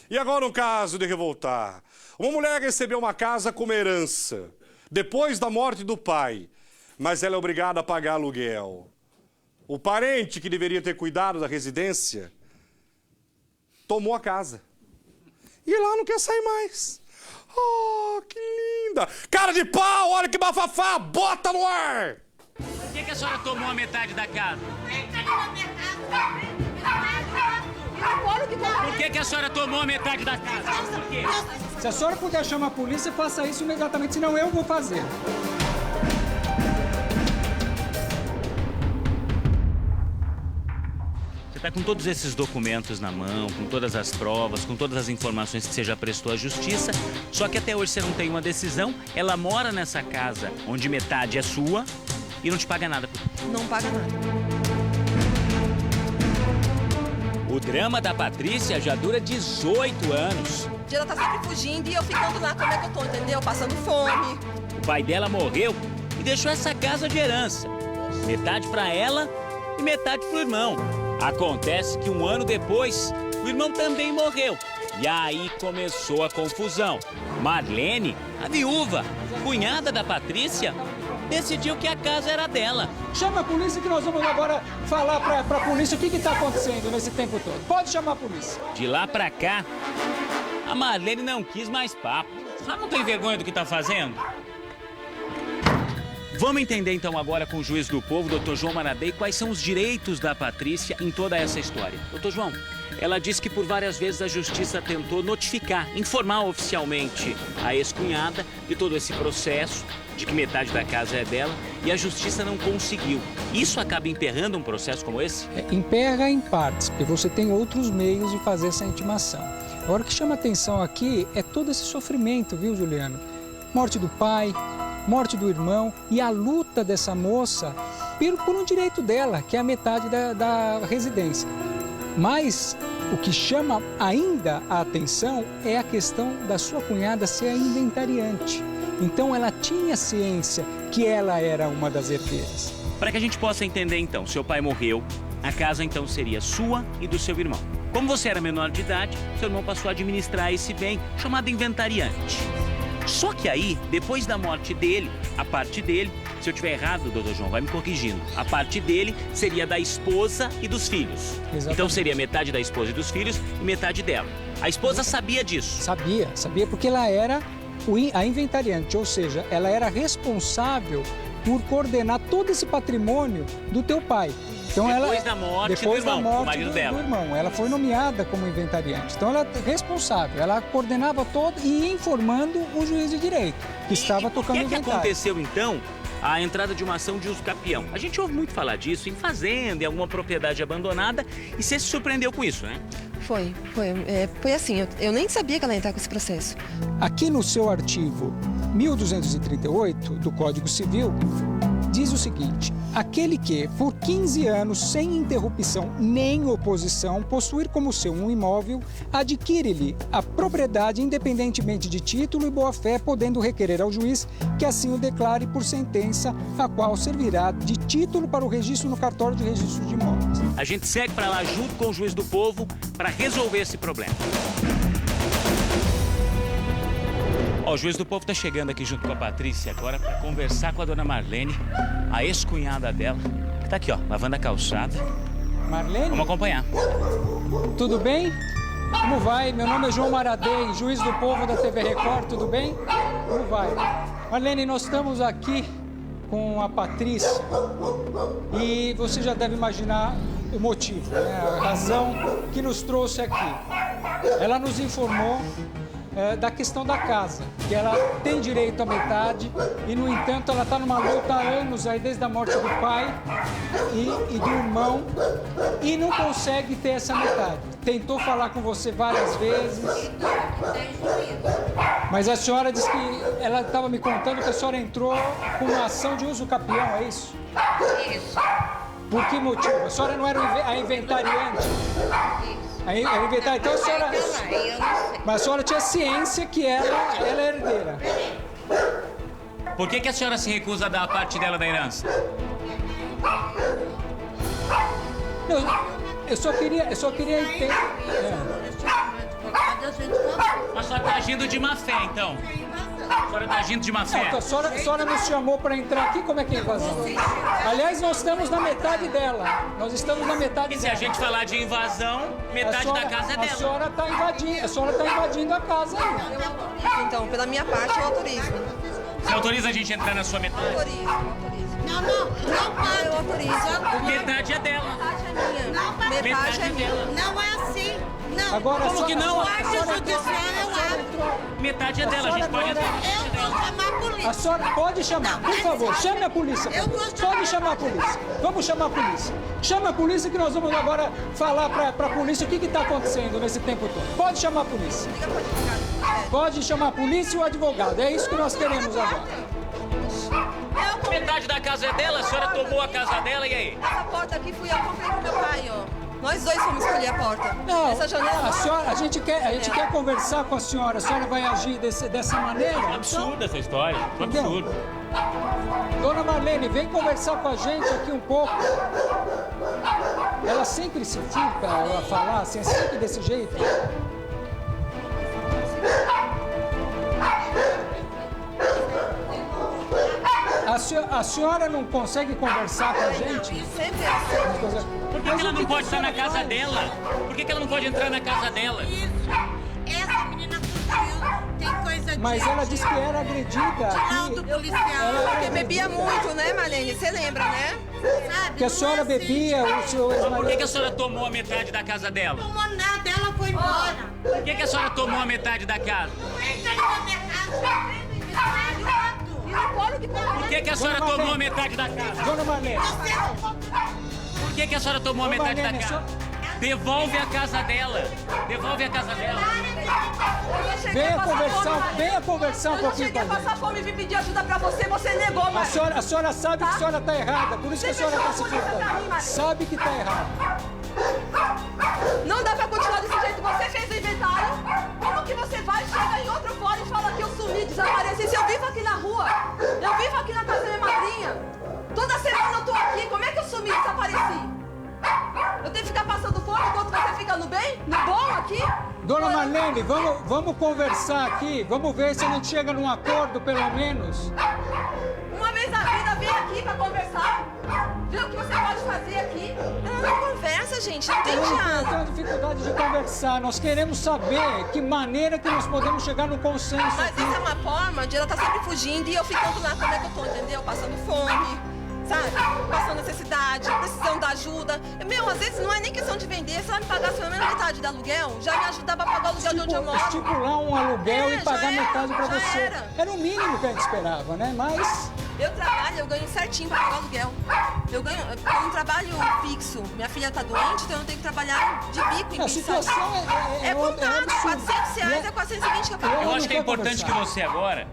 E agora um caso de revoltar. Uma mulher recebeu uma casa como herança, depois da morte do pai, mas ela é obrigada a pagar aluguel. O parente que deveria ter cuidado da residência tomou a casa. E lá não quer sair mais. Oh, que linda! Cara de pau, olha que bafafá! Bota no ar! Por que a senhora tomou a metade da casa? Por que a senhora tomou a metade da casa? Por quê? Se a senhora puder chamar a polícia, faça isso imediatamente, senão eu vou fazer. Você está com todos esses documentos na mão, com todas as provas, com todas as informações que você já prestou à justiça, só que até hoje você não tem uma decisão. Ela mora nessa casa onde metade é sua e não te paga nada por isso. Não paga nada. O drama da Patrícia já dura 18 anos. Ela tá sempre fugindo e eu ficando lá como é que eu tô, entendeu? Passando fome. O pai dela morreu e deixou essa casa de herança. Metade para ela e metade pro irmão. Acontece que um ano depois, o irmão também morreu. E aí começou a confusão. Marlene, a viúva, cunhada da Patrícia, decidiu que a casa era dela. Chama a polícia que nós vamos agora falar pra polícia o que tá acontecendo nesse tempo todo. Pode chamar a polícia. De lá pra cá, a Marlene não quis mais papo. Ela não tem vergonha do que tá fazendo? Vamos entender então agora com o juiz do povo, Dr. João Maradei, quais são os direitos da Patrícia em toda essa história. Dr. João, ela disse que por várias vezes a justiça tentou notificar, informar oficialmente a ex-cunhada de todo esse processo, de que metade da casa é dela, e a justiça não conseguiu. Isso acaba emperrando um processo como esse? Emperra em partes, porque você tem outros meios de fazer essa intimação. Agora, o que chama atenção aqui é todo esse sofrimento, viu, Juliano? Morte do pai, morte do irmão e a luta dessa moça por um direito dela, que é a metade da residência. Mas o que chama ainda a atenção é a questão da sua cunhada ser a inventariante. Então ela tinha ciência que ela era uma das herdeiras. Para que a gente possa entender então, seu pai morreu, a casa então seria sua e do seu irmão. Como você era menor de idade, seu irmão passou a administrar esse bem, chamado inventariante. Só que aí, depois da morte dele, a parte dele, se eu estiver errado, doutor João, vai me corrigindo, a parte dele seria da esposa e dos filhos. Exatamente. Então seria metade da esposa e dos filhos e metade dela. A esposa sabia disso? Sabia porque ela era a inventariante, ou seja, ela era responsável por coordenar todo esse patrimônio do teu pai. Então depois da morte do irmão, do marido dela. Do irmão, ela foi nomeada como inventariante. Então ela é responsável, ela coordenava todo e ia informando o juiz de direito, que estava tocando o inventário. O que aconteceu então a entrada de uma ação de uso capião? A gente ouve muito falar disso em fazenda, em alguma propriedade abandonada, e você se surpreendeu com isso, né? Foi assim, eu nem sabia que ela ia entrar com esse processo. Aqui no seu artigo 1238 do Código Civil, diz o seguinte: aquele que, por 15 anos, sem interrupção nem oposição, possuir como seu um imóvel, adquire-lhe a propriedade independentemente de título e boa-fé, podendo requerer ao juiz que assim o declare por sentença, a qual servirá de título para o registro no cartório de registro de imóveis. A gente segue para lá junto com o juiz do povo para resolver esse problema. Ó, o juiz do povo tá chegando aqui junto com a Patrícia agora para conversar com a dona Marlene, a ex-cunhada dela, que tá aqui, ó, lavando a calçada. Marlene? Vamos acompanhar. Tudo bem? Como vai? Meu nome é João Maradei, juiz do povo da TV Record, tudo bem? Como vai? Marlene, nós estamos aqui com a Patrícia e você já deve imaginar o motivo, né? A razão que nos trouxe aqui. Ela nos informou da questão da casa, que ela tem direito à metade e, no entanto, ela está numa luta há anos, aí, desde a morte do pai e do irmão, e não consegue ter essa metade. Tentou falar com você várias vezes, mas a senhora disse que ela estava me contando que a senhora entrou com uma ação de uso capião, é isso? Isso. Por que motivo? A senhora não era a inventariante? Isso. A inventariante, então a senhora... Eu não sei. Mas a senhora tinha ciência que ela é herdeira. Por que a senhora se recusa a dar a parte dela da herança? Eu só queria entender. Eu agindo de má fé, então. A senhora está agindo de má fé. Não, a senhora nos chamou para entrar aqui, como é que é invasão? Aliás, nós estamos na metade dela. Nós estamos na metade E se dela. a gente falar de invasão, metade da casa é A dela. senhora está invadindo a casa aí. Então, pela minha parte, eu autorizo. Você autoriza a gente a entrar na sua metade? Autorizo. Não pode. Eu autorizo. Metade é dela. Metade é minha. Não, mas Metade é minha. Não é assim. Não. Agora, Como a que senhora- não? a senhora- O judiciário é o ato. Metade é dela, a gente pode entrar. Eu vou chamar a polícia. A senhora pode chamar, por favor, chame a polícia. Eu vou chamar. Pode chamar a polícia. Vamos chamar a polícia. Chama a polícia que nós vamos agora falar para a polícia o que está acontecendo nesse tempo todo. Pode chamar a polícia. Liga pro advogado. Pode chamar a polícia e o advogado. É isso que nós queremos agora. Metade da casa é dela, a senhora tomou a casa dela, e aí? Essa porta aqui fui eu, comprei com meu pai, ó. Nós dois fomos escolher a porta. Não, Essa janela. a gente quer conversar com a senhora. A senhora vai agir dessa maneira? Absurda essa história, um absurdo. Dona Marlene, vem conversar com a gente aqui um pouco. Ela sempre se fica a falar, assim, é sempre desse jeito. A senhora não consegue conversar com a gente? Sempre é assim. Por que ela não pode estar na casa dela? Por que ela não pode entrar na casa dela? Isso. Essa menina fugiu. Tem coisa de... Mas ela disse que era agredida Laudo aqui. policial. Porque bebia muito, né, Marlene? Você lembra, né? Sabe? Que a Não senhora é assim. bebia, o seu Por que ex-marido... a senhora tomou a metade da casa dela? Não tomou nada, ela foi embora. Por que a senhora tomou a metade da casa? Entra na minha casa. E não pode que Por que a senhora tomou a metade da casa? Dona Marlene, Por que a senhora tomou a metade da Marlene, casa? Devolve a casa dela. Devolve a casa dela. venha conversar um Eu já pouquinho cheguei com a a gente. passar fome e vim pedir ajuda pra você, você negou, A Marlene. senhora sabe que a senhora está errada, por isso que a senhora está se furtando. Sabe que está errado. Não dá pra continuar desse jeito. Você fez o inventário. Como que você vai, chega em outro fórum e fala que eu sumi, desapareci? Se eu vivo aqui na rua, eu vivo aqui na casa da minha madrinha. Toda semana eu tô aqui. Como é que eu sumi, desapareci? Eu tenho que ficar passando fome enquanto você fica no bem? No bom aqui? Dona Marlene, vamos conversar aqui, vamos ver se a gente chega num acordo, pelo menos. Uma vez na vida, vem aqui pra conversar. Vê o que você pode fazer aqui. Não conversa, gente. Não tem Eu diálogo. tenho dificuldade de conversar, nós queremos saber que maneira que nós podemos chegar num consenso Mas aqui. isso é uma forma de ela estar sempre fugindo e eu ficando lá, como é que eu tô, entendeu? Passando fome, sabe? Passando necessidade, precisando da ajuda. Meu, às vezes não é nem questão de vender, se ela me pagasse pelo menos metade do aluguel, já me ajudava a pagar o aluguel de onde eu moro. Estipular um aluguel É, e pagar já era, metade pra já você. era. O mínimo que a gente esperava, né? Mas Eu trabalho, eu ganho certinho pra pagar o aluguel. Eu não trabalho fixo. Minha filha tá doente, então eu tenho que trabalhar de bico em a bico, situação sabe? é contábil, absurda. R$400 é 420 que eu pago. Eu Eu não acho que é quero importante que conversar. você agora...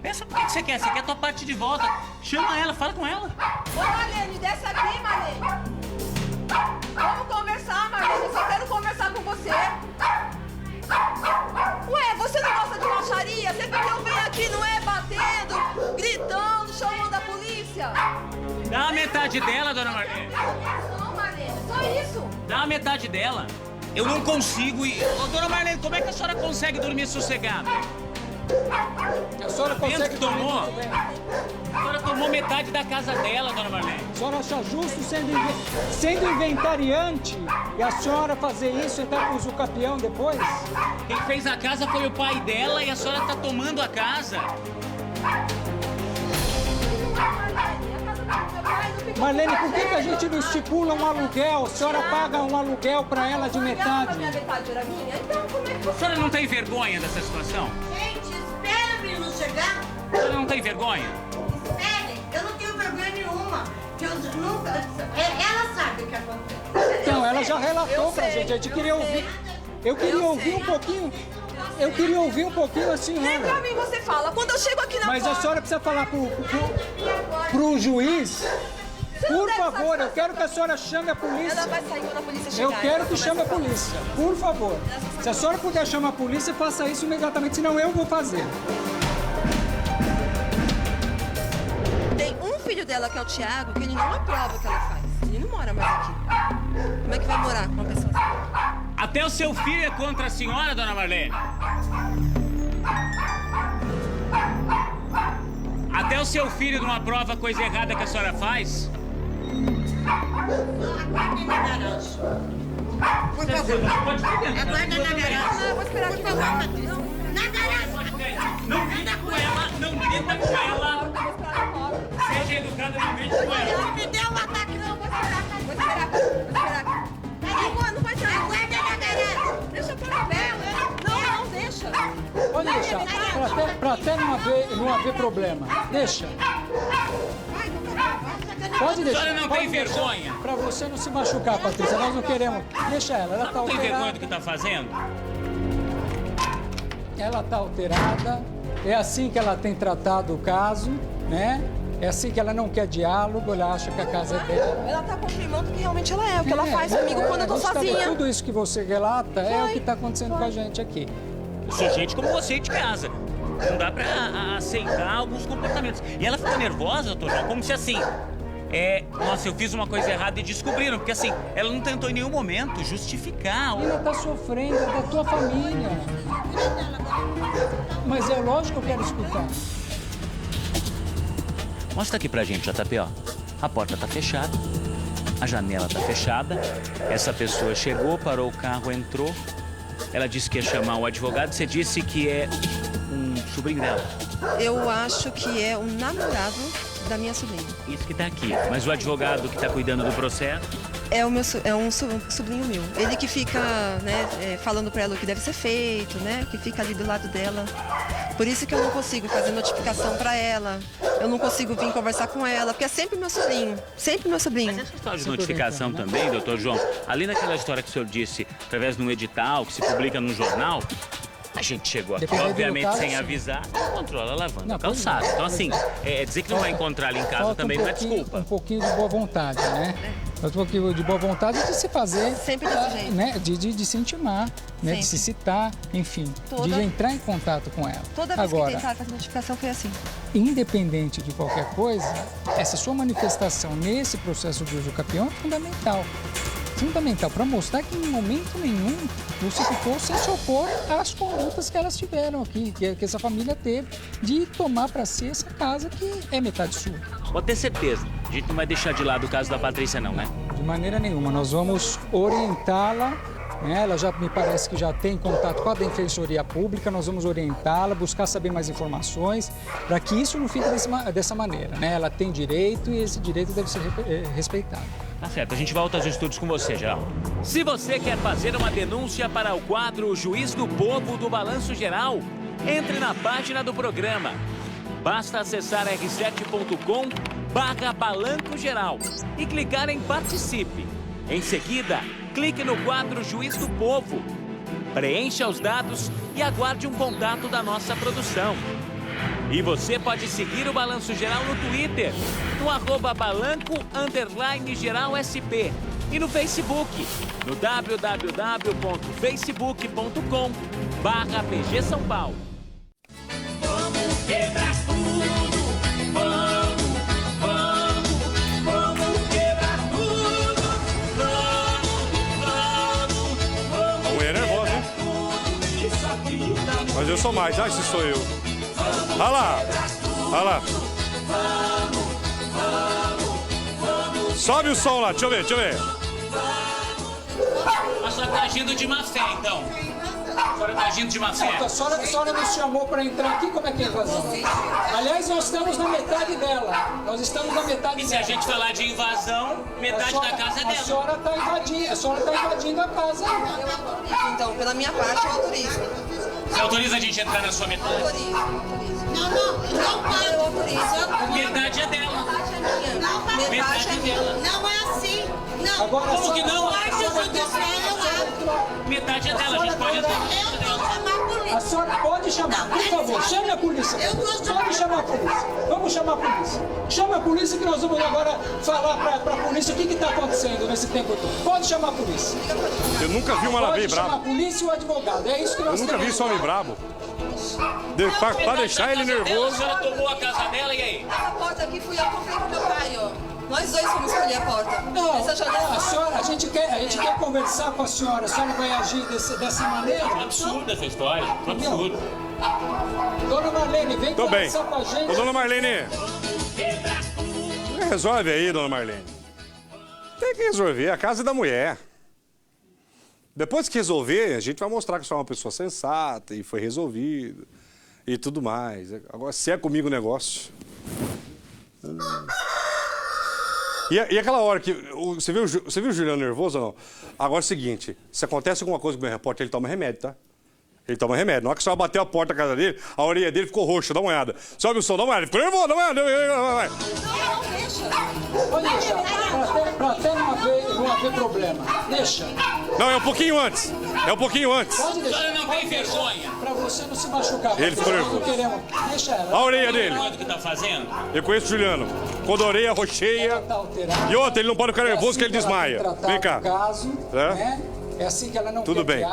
Pensa o que você quer. Você quer a tua parte de volta. Chama ela, fala com ela. Ô, Marlene, desce aqui, Marlene. Vamos conversar, Marlene. Eu só quero conversar com você. Ué, você não gosta de baixaria? Você quer que eu venha aqui, não é? Batendo, gritando, chamando a polícia? Dá a metade dela, dona Marlene. Não, Marlene, só isso. Dá a metade dela. Eu não consigo ir. Ô, dona Marlene, como é que a senhora consegue dormir sossegada? A senhora Vendo consegue que tomou? dormir muito bem. A senhora tomou metade da casa dela, dona Marlene. A senhora acha justo sendo inventariante e a senhora fazer isso até com o usucapião depois? Quem fez a casa foi o pai dela e a senhora tá tomando a casa. Marlene, por que a gente não estipula um aluguel? A senhora paga um aluguel pra ela de metade? Minha metade era minha, então como é que A você... senhora não tem vergonha dessa situação? Gente, espera o menino chegar. A senhora não tem vergonha? Espere. Eu não tenho vergonha nenhuma. Que eu nunca... Ela sabe o que aconteceu. Então, ela já relatou Eu pra sei, gente, a gente eu queria sei. ouvir. Eu queria Eu ouvir sei. um pouquinho. Eu queria ouvir um pouquinho a Nem pra senhora. mim você fala. Quando eu chego aqui na Mas a porta... senhora precisa falar pro juiz. Você não Por deve favor, eu satisfação. quero que a senhora chame a Ela polícia. vai sair quando a polícia chegar. Eu quero ela que vai chame a falar. polícia, por favor. Se a senhora puder chamar a polícia, faça isso imediatamente, senão eu vou fazer. Tem um filho dela, que é o Thiago, que ele não aprova o que ela faz. Ele não mora mais aqui. Como é que vai morar com uma pessoa assim? Até o seu filho é contra a senhora, dona Marlene. Até o seu filho numa prova coisa errada que a senhora faz? Aguarda na garagem. Por favor. Aguarda na garagem. Não, eu vou esperar aqui. Por favor, Patrícia. Na garagem. Não grita com ela, não grita com ela. Eu vou esperar aqui fora. Seja educada, não grite com ela. Ela me deu um ataque. Não, vou esperar aqui. Vou esperar aqui. Vou esperar aqui. Não vai entrar. Aguarda na garagem. Deixa eu pôr a vela. Não, deixa. Pode deixar, para até não haver problema. Deixa. Pode deixar. A senhora não pode tem deixar. vergonha? Para você não se machucar, Patrícia, nós não queremos. Deixa ela tá Não tem vergonha alterada. do que tá fazendo? Ela tá alterada. É assim que ela tem tratado o caso, né? É assim que ela não quer diálogo, ela acha que a casa é dela. Ela tá confirmando que realmente ela é. O que ela faz comigo quando eu tô a gente tá vendo sozinha. Tudo isso que você relata é o que está acontecendo com a gente aqui. Eu sou gente como você de casa. Não dá pra aceitar alguns comportamentos. E ela fica nervosa, doutor João, como se assim... nossa, eu fiz uma coisa errada e descobriram. Porque assim, ela não tentou em nenhum momento justificar. Ela está sofrendo, é da tua família. Mas é lógico que eu quero escutar. Mostra aqui pra gente, JP, ó. A porta tá fechada, a janela tá fechada. Essa pessoa chegou, parou o carro, entrou. Ela disse que ia chamar o advogado. Você disse que é um sobrinho dela. Eu acho que é o namorado da minha sobrinha. Isso que tá aqui. Mas o advogado que tá cuidando do processo... É um sobrinho meu. Ele que fica, né, falando pra ela o que deve ser feito, né? Que fica ali do lado dela. Por isso que eu não consigo fazer notificação pra ela. Eu não consigo vir conversar com ela, porque é sempre meu sobrinho. Sempre meu sobrinho. Mas essa história de notificação também, doutor João, além daquela história que o senhor disse, através de um edital que se publica no jornal, a gente chegou aqui, Dependendo do obviamente, caso, sem sim. avisar, controla a lavanda Não, calçada. Então, assim, dizer que não vai encontrar ali em casa Falta também um não é pouquinho- desculpa. Um pouquinho de boa vontade, né? Falta um pouquinho de boa vontade de se fazer... Sempre desse jeito. Né? De se intimar, né? Sempre. De se citar, enfim. Toda- De entrar em contato com ela. Toda vez Agora, que tentaram fazer notificação foi assim. independente de qualquer coisa, essa sua manifestação nesse processo de uso capião é fundamental. Fundamental para mostrar que em momento nenhum você ficou sem se opor às condutas que elas tiveram aqui, que essa família teve, de tomar para si essa casa que é metade sua. Pode ter certeza, a gente não vai deixar de lado o caso da Patrícia não, né? De maneira nenhuma, nós vamos orientá-la, né? Ela já me parece que já tem contato com a Defensoria Pública, nós vamos orientá-la, buscar saber mais informações, para que isso não fique dessa maneira, né? Ela tem direito e esse direito deve ser respeitado. Tá certo, a gente volta aos estudos com você, Geral. Se você quer fazer uma denúncia para o quadro Juiz do Povo do Balanço Geral, entre na página do programa. Basta acessar r7.com/Balanco Geral e clicar em Participe. Em seguida, clique no quadro Juiz do Povo. Preencha os dados e aguarde um contato da nossa produção. E você pode seguir o Balanço Geral no Twitter, no @balanco_geralsp e no Facebook, no www.facebook.com/PG São Paulo. Vamos quebrar tudo, vamos quebrar tudo, A mulher é nervosa, hein? Mas eu sou mais, esse sou eu. Olha lá, olha lá. Sobe o som lá, deixa eu ver, deixa eu ver. A senhora tá agindo de má fé, então. A senhora tá agindo de má fé. A senhora nos chamou para entrar aqui, como é que é invasão? Aliás, nós estamos na metade dela. Nós estamos na metade E se dela. a gente falar de invasão, metade da casa é A dela. senhora está invadindo, a senhora está invadindo a casa. Então, pela minha parte, eu autorizo. Você autoriza a gente a entrar na sua metade? Autorizo. Não pode. Eu autorizo. Metade é dela. Metade é dela. Não é assim. Não. Agora, Como que não? O quarto judicial é lá. Metade é dela, a gente pode entrar. Eu vou chamar a polícia. A senhora pode chamar, por favor, chame a polícia. Eu vou chamar. Pode chamar a polícia. Vamos chamar a polícia. Chama a polícia que nós vamos agora falar para a polícia o que está acontecendo nesse tempo todo. Pode chamar a polícia. Eu nunca vi uma lavei Pode chamar a brabo. polícia e o advogado. É isso que Eu nós nunca vi queremos. esse homem brabo. Pra deixar ele Dela, a nervoso. senhora tomou a casa dela e aí? Essa porta aqui fui eu que comprei pro meu pai, ó. Nós dois vamos escolher a porta. Não, Essa janela... a senhora, a gente quer conversar com a senhora vai agir dessa maneira? Absurda essa história, absurdo. Dona Marlene, vem Tô bem. conversar com a gente. Ô, dona Marlene. Resolve aí, dona Marlene. Tem que resolver, a casa é da mulher. Depois que resolver, a gente vai mostrar que você é uma pessoa sensata e foi resolvido e tudo mais. Agora, se é comigo o negócio... E aquela hora que... Você viu o Juliano nervoso ou não? Agora é o seguinte, se acontece alguma coisa com o meu repórter, ele toma remédio, tá? Ele toma remédio. Na hora que a senhora bateu a porta da casa dele, a orelha dele ficou roxa, dá uma olhada. Sobe o som, dá uma olhada. Ele ficou nervoso, dá uma olhada. Vai. Pode deixar, pra até não haver problema. Deixa. Não, é um pouquinho antes. É um pouquinho antes. Pode A deixar. senhora não tem vergonha. Pra você não se machucar. Ele ficou Nós nervoso. não queremos. Deixa ela. A orelha dele. Sabe o que tá fazendo? Eu conheço o Juliano. Quando a orelha rocheia... Tá alterada. E outra, ele não pode ficar nervoso que ele É assim desmaia. ela tem tratado Vem cá. o caso, É? né? É assim que ela não Tudo quer bem. que